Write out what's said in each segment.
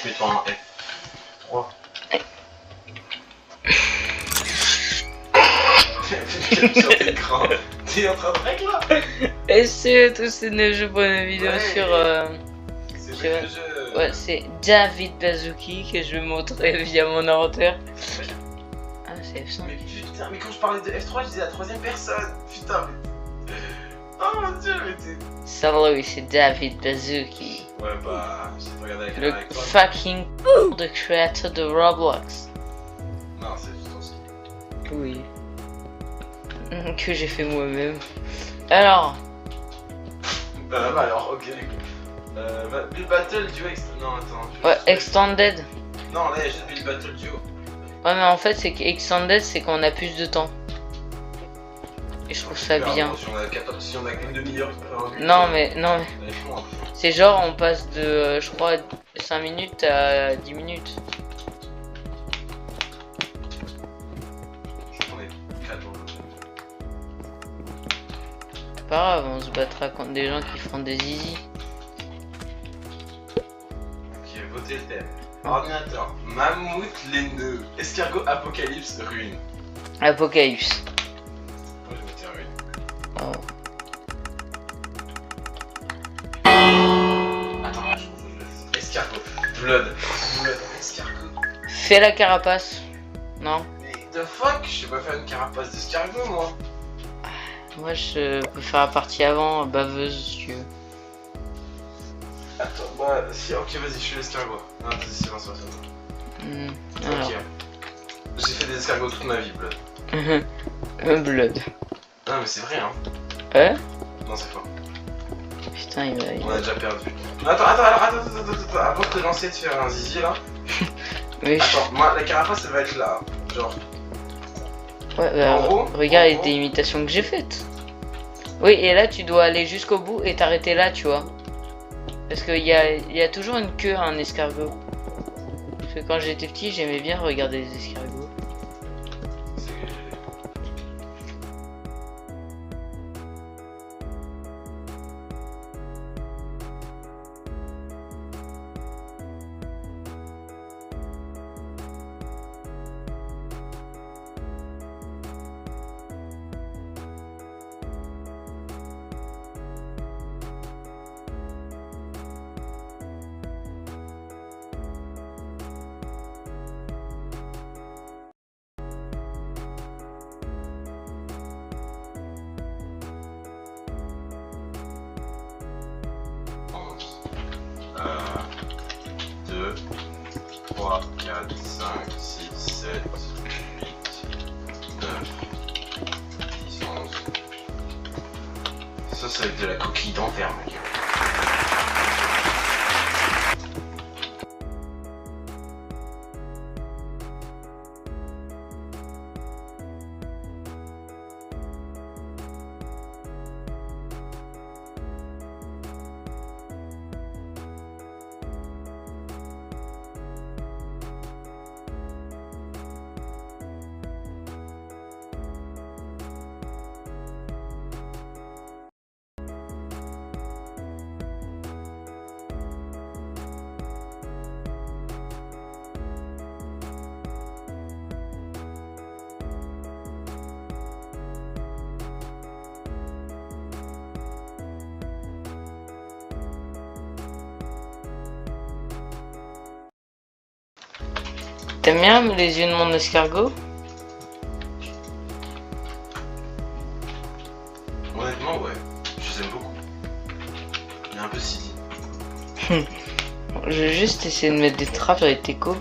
mets-toi un F3. Sur l'écran. T'es en train de régler là. Et c'est tous ces jeux pour une vidéo Ouais. sur... C'est sur- le jeu. Ouais, c'est David Baszucki que je vais montrer via mon ordinateur. Ah, c'est F5. Mais putain, mais quand je parlais de F3, je disais la troisième personne. Putain, mais. Oh mon dieu, mais t'es. Salut, c'est David Baszuki, Ouais, bah, j'ai pas regardé la le caméra avec toi. fucking de créateur de Roblox. Non, c'est juste aussi. Oui. Que j'ai fait moi-même. Alors, Bah, alors, ok, du coup. Build Battle Duo Non, attends. ouais, Extended. Non, là, il y a juste Build Battle Duo. Ouais, mais en fait, c'est que Extended, c'est qu'on a plus de temps. Et je trouve ça bien. Si on a qu'une demi-heure. Non, mais hein. c'est genre, on passe de, je crois, 5 minutes à 10 minutes. Je crois qu'on est 4 dans le jeu. Pas grave, on se battra contre des gens qui feront des easy. Ok, votez le thème. Ordinateur, mammouth, les nœuds, escargot, apocalypse, ruine. Apocalypse. Moi, je vais voter ruine. Oh. Attends, je pense que je laisse. Escargot, blood, escargot. Fais la carapace. Non? Mais the fuck, je sais pas faire une carapace d'escargot, moi. Moi, je peux faire la partie avant, baveuse, si tu veux. Attends, bah, si, ok, vas-y, je suis l'escargot. Non, vas-y, silence, silence. Alors. Ok. J'ai fait des escargots toute ma vie, blood. Blood. Non, mais c'est vrai, hein. Ouais? Non, c'est faux. Putain, il On va... a déjà perdu. Attends, avant de te lancer de faire un zizi là. Mais je- Attends, moi, la carapace, elle va être là. Genre, Ouais, bah, en gros, regarde en les gros. imitations que j'ai faites. Oui, et là, tu dois aller jusqu'au bout et t'arrêter là, tu vois. Parce qu'il y a toujours une queue à un escargot. Parce que quand j'étais petit, j'aimais bien regarder les escargots. Un, 2, 3, 4, 5, 6, 7, 8, 9, 10, 11. Ça, ça va être de la coquille d'enfer, mec. T'aimes bien les yeux de mon escargot? Honnêtement, ouais. Je les aime beaucoup. Il est un peu silly. Je vais juste essayer de mettre des trappes sur les techos.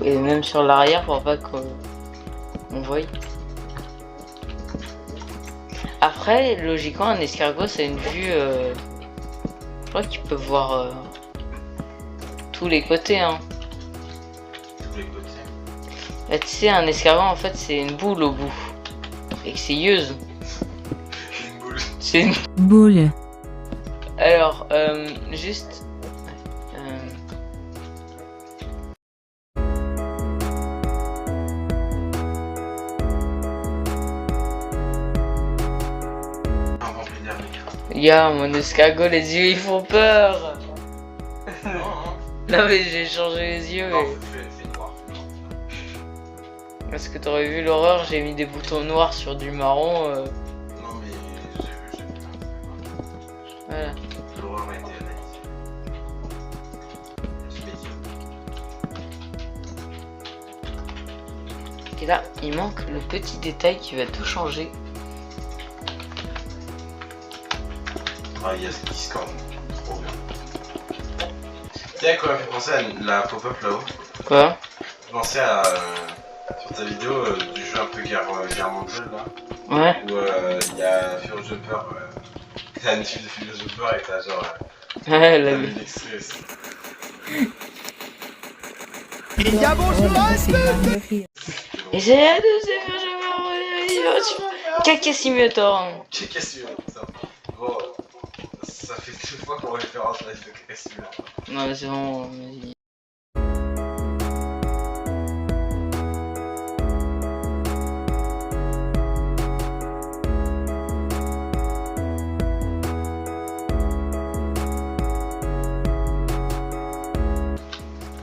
Et même sur l'arrière pour pas qu'on voie. Après, logiquement, un escargot, c'est une vue... Je crois qu'il peut voir tous les côtés, hein. Tous les côtés. Là, tu sais, un escargot, en fait, c'est une boule au bout. Et que c'est yeuse. Une boule. C'est une... Boule. Alors, juste... Un rempli d'air. Ya, mon escargot, les yeux, ils font peur. Non, hein. Non mais j'ai changé les yeux. Non, Et... fais noir. Parce que t'aurais vu l'horreur, j'ai mis des boutons noirs sur du marron. Non, mais j'ai vu. Voilà. L'horreur a été analysée. Je vais dire. Et là, il manque le petit détail qui va tout changer. Ah, il y a ce Discord. Trop bien. Tu sais à quoi m'a fait penser à la pop-up là-haut? Quoi? Je pensais à. Sur ta vidéo du jeu un peu guerre mondiale là. Ouais. Où il y a Fear Jumper. T'as une fille de Fear Jumper et t'as genre. Ouais, T'as la vu l'extrait aussi. Il y a bonjour Et c'est la deuxième Caca Simulator. Qu'est-ce que c'est ça? Bon, ça fait 2 fois qu'on référence à la vidéo Caca Simulator. Non mais c'est bon, vas-y.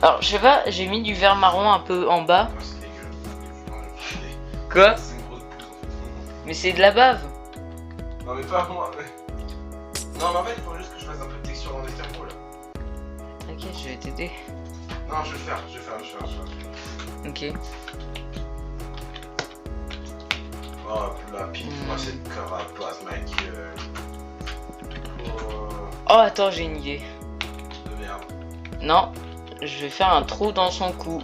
Alors, je sais pas, j'ai mis du vert marron un peu en bas. Ah, c'est dégueulasse. Quoi? C'est une grosse pousse en fait. Mais c'est de la bave. Non, mais pas moi. Non, mais en fait, il faut juste que je fasse un peu de texture dans l'escargot là. T'inquiète, je vais t'aider. Non, je vais le faire. Ok. Oh, la pique-moi cette carapace, ma gueule. Oh, attends, j'ai une idée. De merde. Non, je vais faire un trou dans son cou.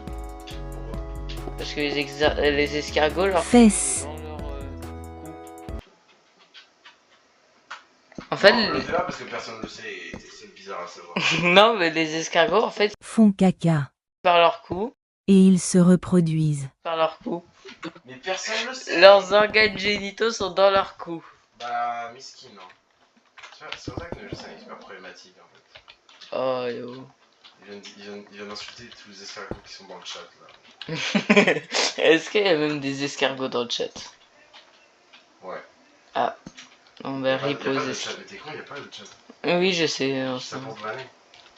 Parce que les escargots, leur Fesses. dans leur cou. En fait, Non, je le fais là parce que personne ne le sait et c'est bizarre à savoir. non, mais les escargots, en fait, Font caca. par leur cou, Et ils se reproduisent. par leur cou. Mais personne ne le sait. Leurs organes génitaux sont dans leur cou. Bah, miskin, non. C'est pour ça que le jeu c'est super problématique en fait. Oh yo. Il vient d'insulter tous les escargots qui sont dans le chat là. Est-ce qu'il y a même des escargots dans le chat? Ouais. Ah. On va Y a pas de reposer. chat, mais t'es con, y'a pas de chat. Oui, je sais. Ça pour te vanner.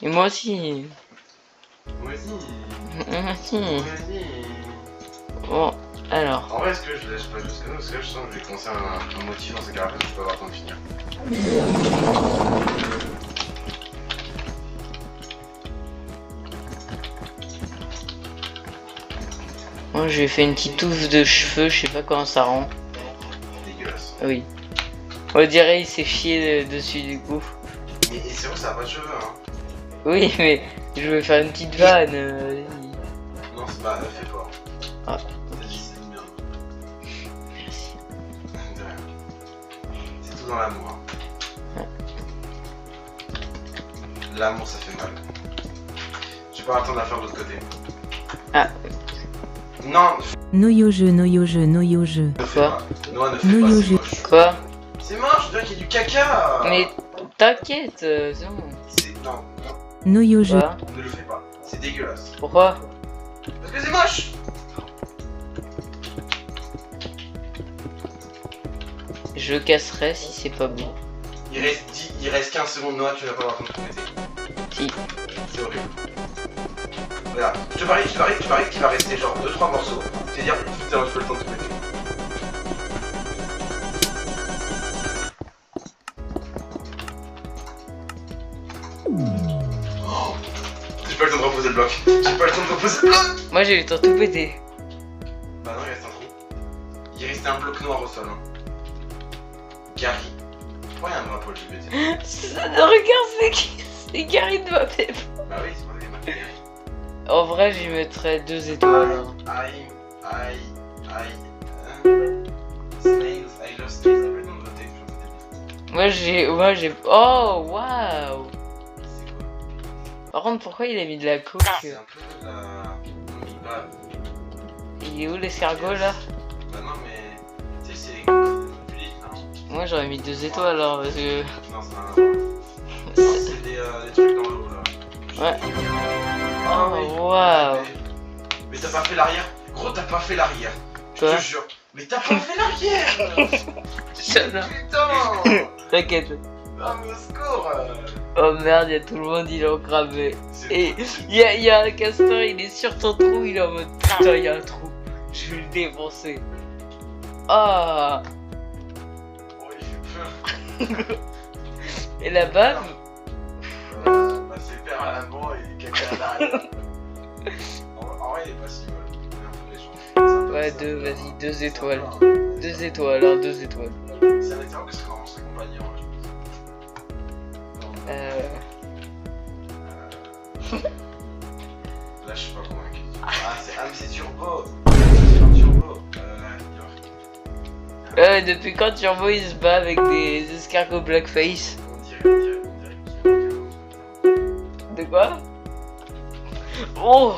Et moi aussi. Moi aussi. Moi aussi. Moi aussi. Bon, alors. En vrai, est-ce que je laisse pas jusqu'à nous? Parce que là, je sens que je vais commencer un motif dans ces cas-là, je peux avoir le temps de finir. Moi, j'ai fait une petite touffe de cheveux, je sais pas comment ça rend. Dégueulasse. Oui. On dirait il s'est fié dessus du coup. Mais c'est vrai que ça a pas de cheveux, hein. Oui, mais je vais faire une petite vanne. Non, c'est pas, fais pas. Ah. Vas-y, c'est une merde. Merci. De rien. C'est tout dans l'amour. Hein. Ouais. L'amour, ça fait mal. J'ai pas attendre de la faire de l'autre côté. Ah. Non, Noyo-jeu, noyo-jeu, noyo-jeu. ne fais Quoi? pas. Noah, ne fais Noyo, pas, c'est je- moche. Quoi? C'est moche, je dirais qu'il y a du caca. Mais t'inquiète, c'est bon. Non, Noyo-jeu. Quoi? ne le fais pas. C'est dégueulasse. Pourquoi? Parce que c'est moche. Je casserai si c'est pas bon. Il reste 15 secondes, Noah, tu vas pas avoir le temps de tout péter. Si. C'est horrible. Regarde, je te parie qu'il va rester genre 2-3 morceaux. C'est-à-dire, putain, tu peux le temps de tout péter. Oh, j'ai pas le temps de reposer le bloc. J'ai pas le temps de reposer le bloc. Moi j'ai eu le temps de tout péter. Bah non, il reste un trou. Il restait un bloc noir au sol. Hein. Gary. Pourquoi il y a un drapeau LGBT? Regarde, c'est Gary de ma pep. Bah oui, c'est pas des marques Gary. En vrai, j'y mettrais 2 étoiles. Hein. Snails, I love snails. T'as pas le temps de voter, je pense que Moi j'ai. Oh waouh! c'est quoi? Par contre, pourquoi il a mis de la coke? C'est un peu de la. Bah, Il est où l'escargot là? bah non, mais. Tu sais, c'est. Du lit, non? Moi j'aurais mis 2 étoiles alors parce que. Non, c'est un. Non, c'est des trucs dans l'eau là. Ouais. Ah, Oh oui. waouh! Mais t'as pas fait l'arrière? Gros, t'as pas fait l'arrière. Je Quoi? te jure. Mais t'as pas fait l'arrière! Shut up. Putain! T'inquiète. Ah, mais au secours! Oh merde, il y a tout le monde, il est encravé. C'est Et trop- il y a un castor, il est sur ton trou, il est en mode putain, il y a un trou. Je vais le défoncer. Ah. Oh, il fait peur. Et là-bas, Bah, c'est père à l'avant et caca à l'arrière. En vrai, il est pas si mal. Il est un peu méchant. ouais, vas-y, 2 étoiles. 2 étoiles, hein, 2 étoiles. C'est un excellent parce que vraiment serait compagnie en vrai, je pense. Là, je suis pas convaincu. Ah, mais c'est turbo. C'est un turbo. Depuis quand Turbo il se bat avec des escargots blackface? On dirait qu'il y a De quoi? Oh.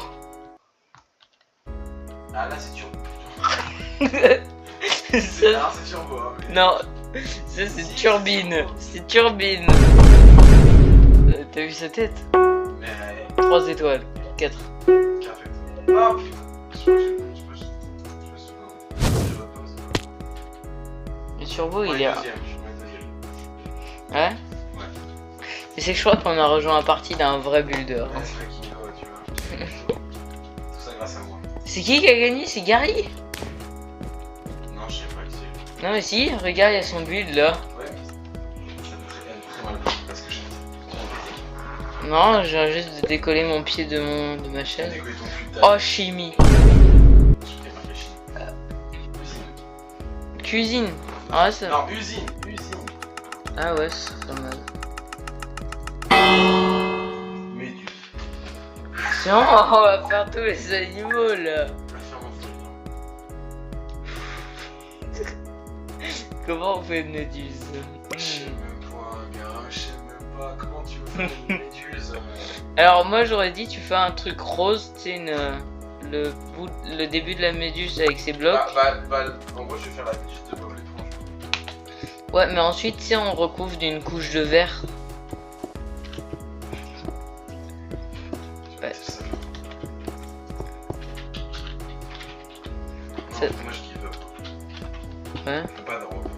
Ah, là, c'est turbo. Ça, Alors, c'est turbo. Hein, mais... non, ça c'est turbine. C'est turbine. T'as vu sa tête? Mais. 3 étoiles. 4. Café. Ah putain. Le turbo il Ouais, est. deuxième, je mets deuxième. Ouais? Ouais. Mais c'est que je crois qu'on a rejoint un parti d'un vrai builder. Ouais, c'est vrai qu'il est tu vois. Tout ça grâce à moi. C'est qui a gagné? C'est Gary? Non, je sais pas qui c'est. Non mais si, regarde, il y a son build là. Ouais, mais ça me fait très mal parce que j'ai Non, je viens juste de décoller mon pied de ma chaise. décollé ton cul de Oh, chimie. Je t'ai marqué Chine. Usine. Cuisine. Ah, ça... Non, usine. ah ouais, ça fait mal. Méduse. Tiens, on va faire tous les animaux là. La ferme en folie. Comment on fait une méduse? Je sais même pas, gars, je sais même pas comment tu veux faire une méduse. Alors moi j'aurais dit tu fais un truc rose, tu sais, le début de la méduse avec ses blocs. En gros, je vais faire la méduse de Bob l'éponge. Ouais, mais ensuite tu sais on recouvre d'une couche de verre. Ouais. C'est ça. Ça- Non, moi je give up. Ouais. Je peux pas de robe.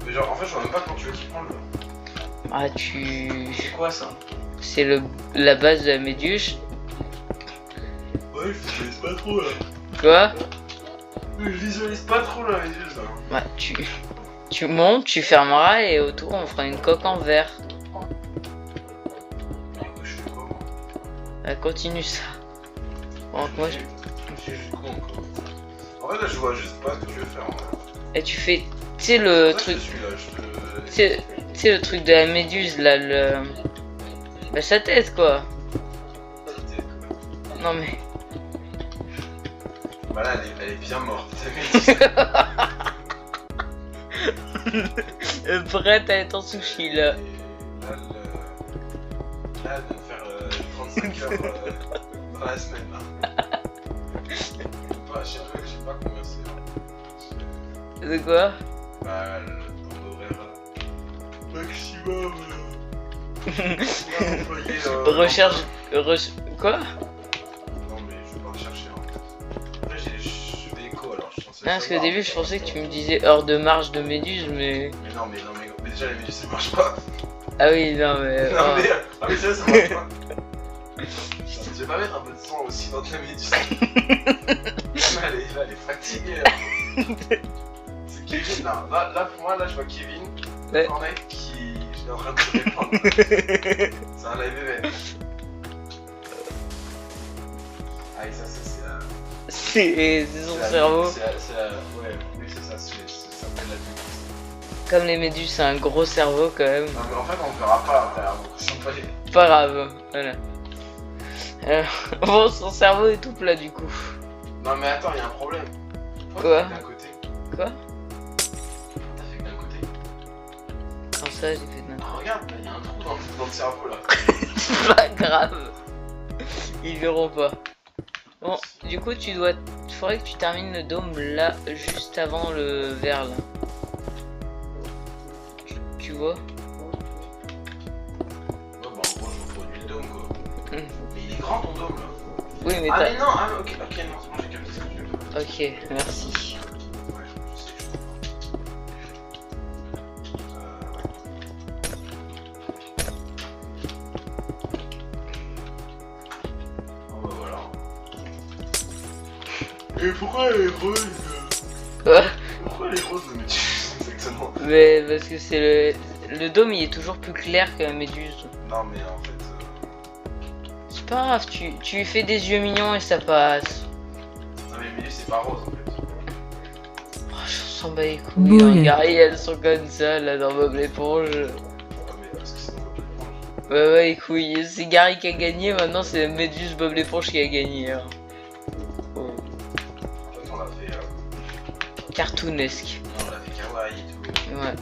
Mais genre, en fait, je vois même pas quand tu veux t'y prendre. Ah tu... C'est quoi ça? C'est la base de la méduse. Ouais, je visualise pas trop là. Quoi? Je visualise pas trop la méduse là. Ouais, tu montes, tu fermeras et autour on fera une coque en verre. Je fais quoi moi? Continue ça. Bon, moi, Je suis juste con quoi. En fait, là, je vois juste pas ce que je vais faire. En vrai. et tu fais, tu sais le Ça, truc, Je suis là, je te. tu sais le truc de la méduse là, bah, sa tête quoi. Non mais, Bah là, elle est bien morte. Cette méduse. prête à être en sushi là. Et là, elle vient de faire 35 heures dans la semaine là. Je sais pas combien c'est. De quoi? Bah, le temps d'horaire maximum. Recherche, quoi? Non, mais je vais pas rechercher. Hein. Après, je fais écho alors je suis censé. Non, parce qu'au savoir. début je pensais que tu me disais heure de marche de méduse, mais... Mais déjà, les méduses ça marche pas. Ah oui, non mais... Non, oh. mais. Ah, mais ça marche pas. Je vais pas mettre un peu de sang aussi dans ta méduse. Elle est fatiguée. Là. C'est Kevin là. Là, pour moi, là, je vois Kevin. Ouais. Fortnite qui. Je suis en train de se répandre. C'est un live event. Ah, et ça c'est la. C'est son cerveau. Ouais, oui, c'est ça, ça s'appelle la méduse. Comme les méduses, c'est un gros cerveau quand même. Non, mais en fait, on verra pas à l'intérieur, donc si on peut aller. Pas grave, voilà. Bon, son cerveau est tout plat du coup. Non, mais attends, il y a un problème. Quoi? T'as fait d'un côté. Quoi? T'as fait que d'un côté. Quand ça, j'ai fait de Ah, n'importe regarde, il y a un trou dans le cerveau là. quoi. Pas grave. Ils verront pas. Bon, du coup, faudrait que tu termines le dôme là, juste avant le verre là. Tu vois? Ouais, bah en gros, je reproduis le dôme quoi. Mais il est grand ton dôme là. Oui, mais Ah, t'as... mais non, ah, ok, non, c'est bon, j'ai capté ce que tu veux faire. Ok, merci. Ouais, je sais, je comprends. Et pourquoi elle est rose? Quoi? Pourquoi elle est rose le méduse? Exactement. Mais parce que c'est le dôme, il est toujours plus clair que la méduse. Non, mais en fait. C'est pas grave, tu lui fais des yeux mignons et ça passe. Non, mais le méduse, c'est pas rose en fait. Oh, je s'en bats les couilles. Boule. Regarde, elles sont comme ça là dans Bob l'éponge. Ah, mais parce que c'est dans le l'éponge. Ouais, les couilles. C'est Gary qui a gagné, maintenant c'est Méduse Bob l'éponge qui a gagné. Hein. Oh. En fait, on l'a fait. Cartoonesque. Non, on l'a fait kawaii et tout. Ouais.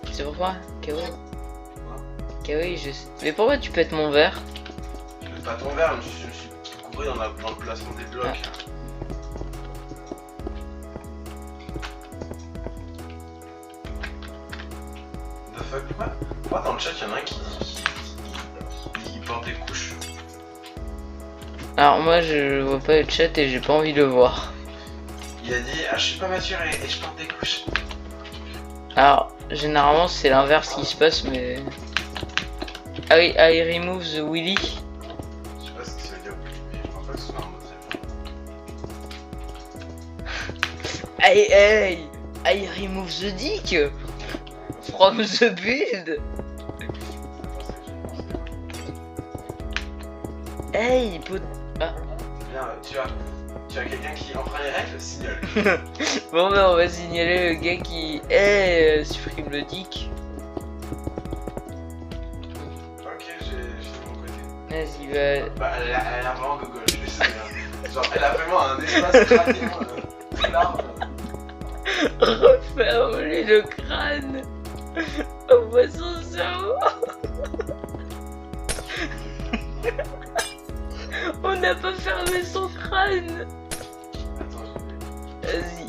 Tu sais pourquoi? Kawaii. Kawaii, je sais. Mais pourquoi tu pètes mon verre? Je mets pas ton verre, je me suis couru dans le placement des blocs. The fuck, pourquoi dans le chat il y en a un qui porte des couches? Alors moi je vois pas le chat et j'ai pas envie de le voir. Il a dit ah je suis pas mature et je porte des couches. Alors généralement c'est l'inverse qui se passe mais... Ah oui, I remove the willy. Je sais pas ce que ça veut dire, mais je pense pas que ce soit un mot. Hey, I remove the dick from the build. Hey, ah. Bien, tu as quelqu'un qui enfreint les règles, signale. Bon ben on va signaler le gars qui supprime le dick. Ok, j'ai mon côté. Vas-y, va. Bah elle a vraiment gogol, je sais bien. Genre elle a vraiment un espace crânien très large. Referme-lui le crâne. On voit son cerveau. On n'a pas fermé son crâne. Attends, Vas-y.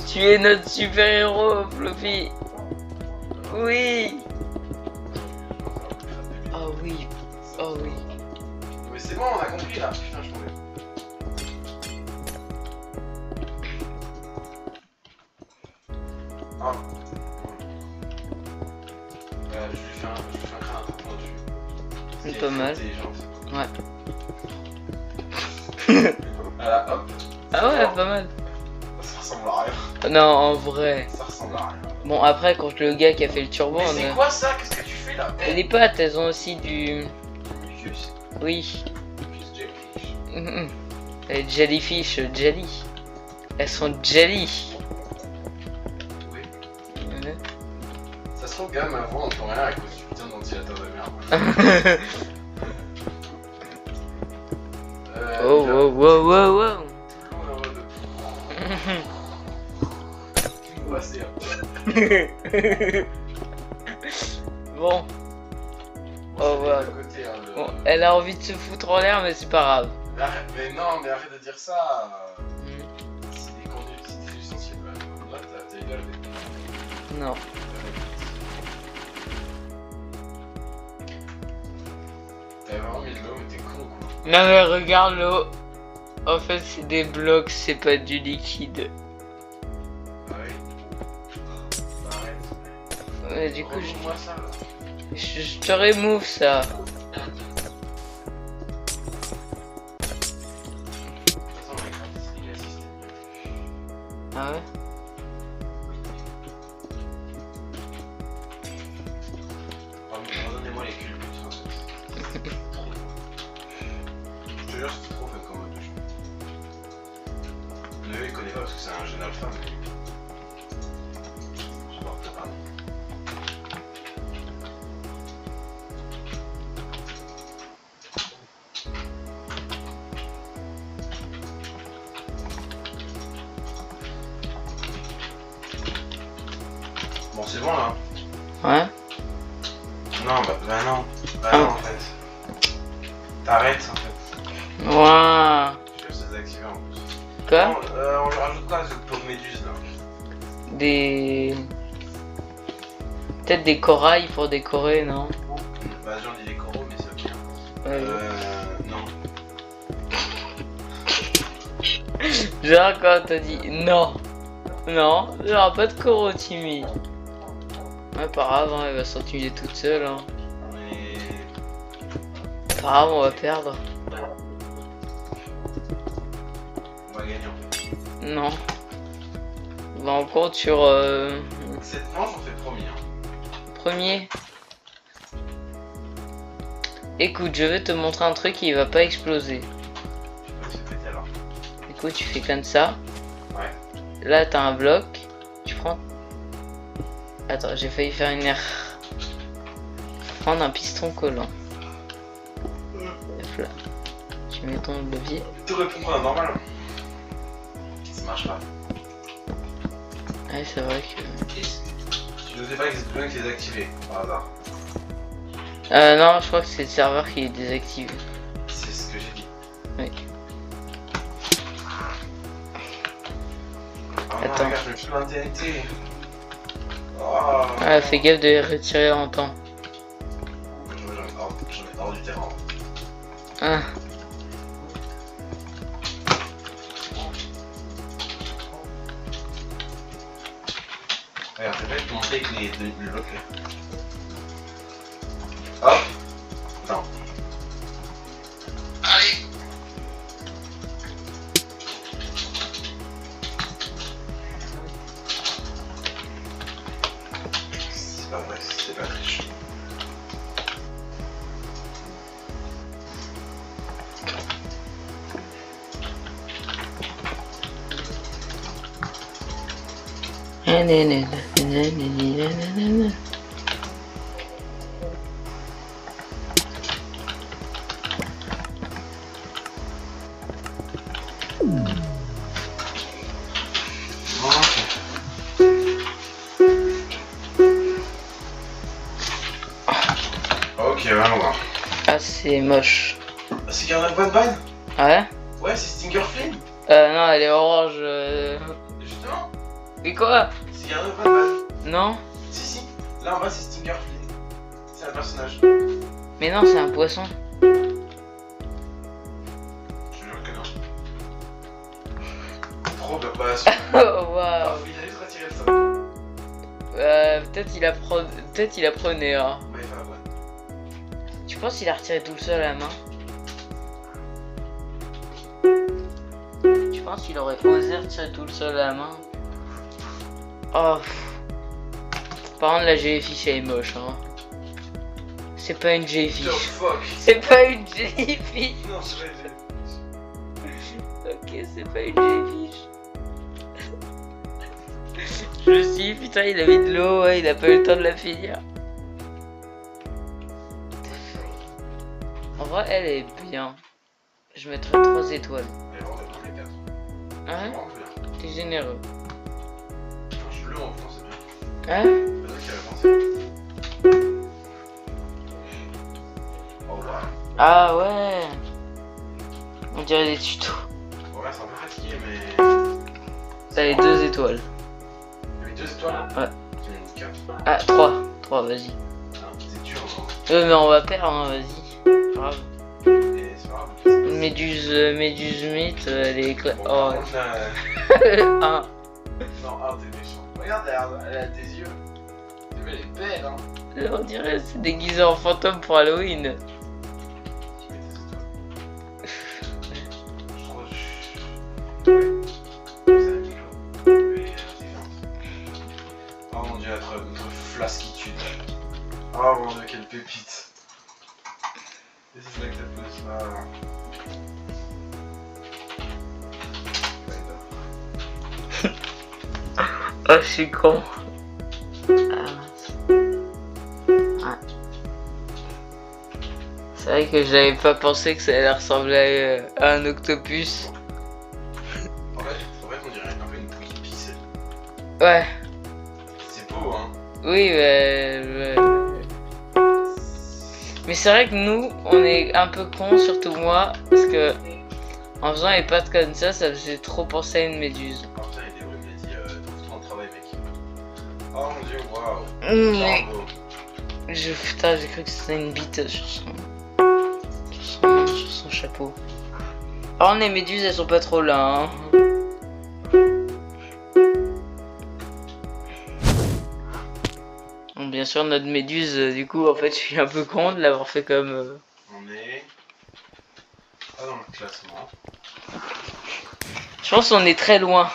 Tu es notre super-héros, Fluffy. Oui. Oh oui. Oh oui. mais c'est bon, on a compris là. Putain, je m'en vais. Ah. Je lui fais un crâne un peu pointu. C'est pas mal. Ouais. Voilà, hop. Ah ouais, pas mal. Ça ressemble à rien. Non, en vrai. Ça ressemble à rien. Bon, après, contre le gars qui a fait le turbo, Mais on c'est a... quoi ça? Qu'est-ce que tu fais là? Les pattes, elles ont aussi du... Mucus. Oui. Mucus jellyfish. Les jellyfish, jelly. Elles sont jelly. Oui. Mhm. Ça se trouve, quand même, ma voix, on entend rien à cause du putain de ventilateur de merde. Oh, wow, wow, wow, wow. On va se dire. Bon. Oh, voilà. Bon, elle a envie de se foutre en l'air, mais c'est pas grave. Mais non, mais arrête de dire ça. C'est des conduits, c'est des ustensiles. Là, t'as égal avec. Non. T'avais vraiment mis de l'eau, mais t'es con quoi. Non, mais regarde l'eau. En fait, c'est des blocs, c'est pas du liquide. Ah oui. Arrête. Ouais, du coup, Remove-moi ça là. je te remove ça. De toute façon, on va écraser ce dégât système. Ah ouais? Redonnez-moi les culpes, en fait. Trop. Je te jure, c'est trop fait comme mode de jeu. Le il connaît pas parce que c'est un jeune alpha, mais. Je m'en fais pas. Bon, c'est bon là. Ouais? Non, bah non. Bah non, en fait. T'arrêtes en fait. Ouah. Je suis désactivé en plus. Quoi? Bon, on lui rajoute quoi ce pot de méduse là? Des... Peut-être des corails pour décorer, non? Bah j'en dis des coraux, mais c'est ok. Ouais. Non. Genre quand t'as dit non. Non, il n'y aura pas de coraux, Timmy. Ouais, pas grave, hein, elle va s'entuyer toute seule. Hein. Mais. Pas grave, on va perdre. On va gagner en fait. Non. Bah, on compte sur Cette manche, on fait le premier. Hein. premier. Écoute, je vais te montrer un truc qui va pas exploser. Je vais péter alors. Écoute, tu fais comme ça. Ouais. Là, t'as un bloc. Tu prends. Attends, j'ai failli faire une erreur. Prendre un piston collant. Hop là. Tu mets ton levier. Tu réponds à normal. Ça marche pas. Ouais, c'est vrai que. Tu ne sais pas que c'est besoin que c'est désactivé par hasard. Non, je crois que c'est le serveur qui est désactivé. C'est ce que j'ai dit. Oui. Ah non, Attends. regarde, je me file un TNT. Oh. Ah, fais gaffe de les retirer en temps. J'en ai hors du terrain. Ah. Regarde, c'est pas te montrer avec le bloc là. Hop. Non. Allez. C'est pas vrai, c'est pas triche. Ok, vraiment. Ah, c'est moche. C'est Garden Bonne Bonne? Ouais. Ouais, c'est Stinger Flynn. Non, elle est orange. Justement, Mais quoi? c'est Garden Bonne Bonne. Non. Si, si. Là en bas, c'est Stinger Flynn. C'est un personnage. Mais non, c'est un poisson. Je jure que non. Trop de passion. Oh, waouh. Il a juste retiré ça. Peut-être il apprenait. Hein. Mais pas ouais. Tu penses qu'il a retiré tout seul à la main? Tu penses qu'il aurait osé retirer tout seul à la main? Oh. Par contre, la jellyfish elle est moche. Hein. C'est pas une The jellyfish. fuck. C'est pas une jellyfish. Non, c'est vrai. Ok, c'est pas une jellyfish. Je me suis dit, putain, il a mis de l'eau, ouais, il a pas eu le temps de la finir. En vrai, elle est bien. Je mettrais 3 étoiles. Mais vraiment, on les 4. Hein? Vraiment bien. T'es généreux. Je suis bleu en France, c'est bien. Hein? Peut-être qu'il a pensé. Oh wow. Ah ouais. On dirait des tutos. Ouais, c'est un peu fatigué, mais. T'as les 2 étoiles. Il y avait 2 étoiles. Ouais. J'ai mis 4. Ah, 3. 3, vas-y. C'est dur, non? Mais on va perdre, hein, vas-y. Grave. Et c'est pas grave. Méduse mythe, elle est éclatée. Bon, Oh. par contre, là. Ah. Non, t'es méchant. Regarde, elle a des yeux. Elle est belle, hein. On dirait c'est déguisé en fantôme pour Halloween. Tu mets tes étoiles. Je trouve. Ouais. C'est un micro. Mais différente. Oh mon dieu, notre flasquitude. Oh mon dieu, quelle pépite. Et c'est vrai que t'as plus ça. Oh, je suis con. C'est vrai que j'avais pas pensé que ça allait ressembler à un octopus. En fait, on dirait un peu une bouille pixel. Ouais. C'est beau, hein. Oui, mais c'est vrai que nous, on est un peu cons, surtout moi, parce que en faisant les pattes comme ça faisait trop penser à une méduse. Oh putain, il est horrible, il a dit trouve ton travail, mec. Oh mon dieu, waouh. Bravo. Putain, j'ai cru que c'était une bite sur son chapeau. Alors les méduses, elles sont pas trop là. Hein. Bon, bien sûr, notre méduse, du coup, en fait, je suis un peu con de l'avoir fait comme. On est pas dans le classement. Je pense qu'on est très loin.